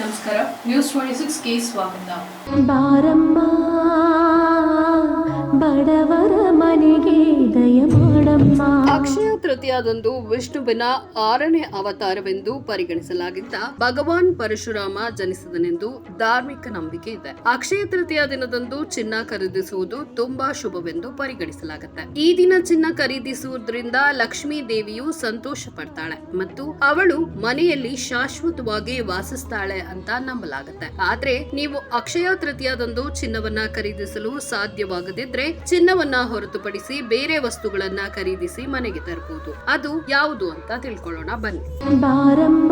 ನಮಸ್ಕಾರ, ನ್ಯೂಸ್ 26ಗೆ ಸ್ವಾಗತ. ಬಾರಮ್ಮ ಬಡವರ ಮನೆಗೆ ದಯ ಮಾಡಮ್ಮ. ಅಕ್ಷಯ ತೃತೀಯದಂದು ವಿಷ್ಣುವಿನ 6ನೇ ಅವತಾರವೆಂದು ಪರಿಗಣಿಸಲಾಗಿದ್ದ ಭಗವಾನ್ ಪರಶುರಾಮ ಜನಿಸಿದನೆಂದು ಧಾರ್ಮಿಕ ನಂಬಿಕೆ ಇದೆ. ಅಕ್ಷಯ ತೃತೀಯ ದಿನದಂದು ಚಿನ್ನ ಖರೀದಿಸುವುದು ತುಂಬಾ ಶುಭವೆಂದು ಪರಿಗಣಿಸಲಾಗುತ್ತೆ. ಈ ದಿನ ಚಿನ್ನ ಖರೀದಿಸುವುದರಿಂದ ಲಕ್ಷ್ಮೀ ದೇವಿಯು ಸಂತೋಷ ಪಡ್ತಾಳೆ ಮತ್ತು ಅವಳು ಮನೆಯಲ್ಲಿ ಶಾಶ್ವತವಾಗಿ ವಾಸಿಸ್ತಾಳೆ ಅಂತ ನಂಬಲಾಗುತ್ತೆ. ಆದ್ರೆ ನೀವು ಅಕ್ಷಯ ತೃತೀಯದಂದು ಚಿನ್ನವನ್ನ ಖರೀದಿಸಲು ಸಾಧ್ಯವಾಗದಿದ್ರೆ ಚಿನ್ನವನ್ನ ಹೊರತುಪಡಿಸಿ ಬೇರೆ ವಸ್ತುಗಳನ್ನ ಖರೀದಿಸಿ ಮನೆಗೆ ತರಬಹುದು. ಅದು ಯಾವುದು ಅಂತ ತಿಳ್ಕೊಳ್ಳೋಣ ಬನ್ನಿ. ಬಾರಮ್ಮ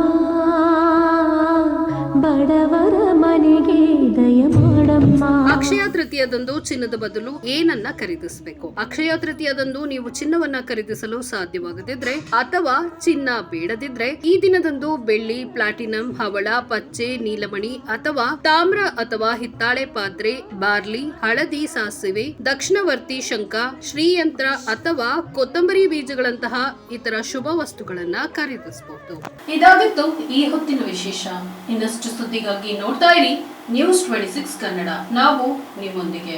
ಬಡವರ ಮನೆಗೆ ದಯ ಮಾಡಮ್ಮ. ಅಕ್ಷಯ ತೃತೀಯದಂದು ಚಿನ್ನದ ಬದಲು ಏನನ್ನ ಖರೀದಿಸಬೇಕು? ಅಕ್ಷಯ ತೃತೀಯದಂದು ನೀವು ಚಿನ್ನವನ್ನ ಖರೀದಿಸಲು ಸಾಧ್ಯವಾಗದಿದ್ರೆ ಅಥವಾ ಚಿನ್ನ ಬೇಡದಿದ್ರೆ ಈ ದಿನದಂದು ಬೆಳ್ಳಿ, ಪ್ಲಾಟಿನಂ, ಹವಳ, ಪಚ್ಚೆ, ನೀಲಮಣಿ ಅಥವಾ ತಾಮ್ರ ಅಥವಾ ಹಿತ್ತಾಳೆ ಪಾತ್ರೆ, ಬಾರ್ಲಿ, ಹಳದಿ, ಸಾಸಿವೆ, ದಕ್ಷಿಣವರ್ತಿ ಶಂಖ, ಶ್ರೀಯಂತ್ರ ಅಥವಾ ಕೊತ್ತಂಬರಿ ಬೀಜಗಳಂತಹ ಇತರ ಶುಭ ವಸ್ತುಗಳನ್ನ ಖರೀದಿಸಬಹುದು. ಇದಾಗಿತ್ತು ಈ ಹೊತ್ತಿನ ವಿಶೇಷ. ಇನ್ನಷ್ಟು ಸುದ್ದಿಗಾಗಿ ನೋಡ್ತಾ ಇರಿ ನ್ಯೂಸ್ 26 ಕನ್ನಡ. ನಾವು ನಿಮ್ಮೊಂದಿಗೆ.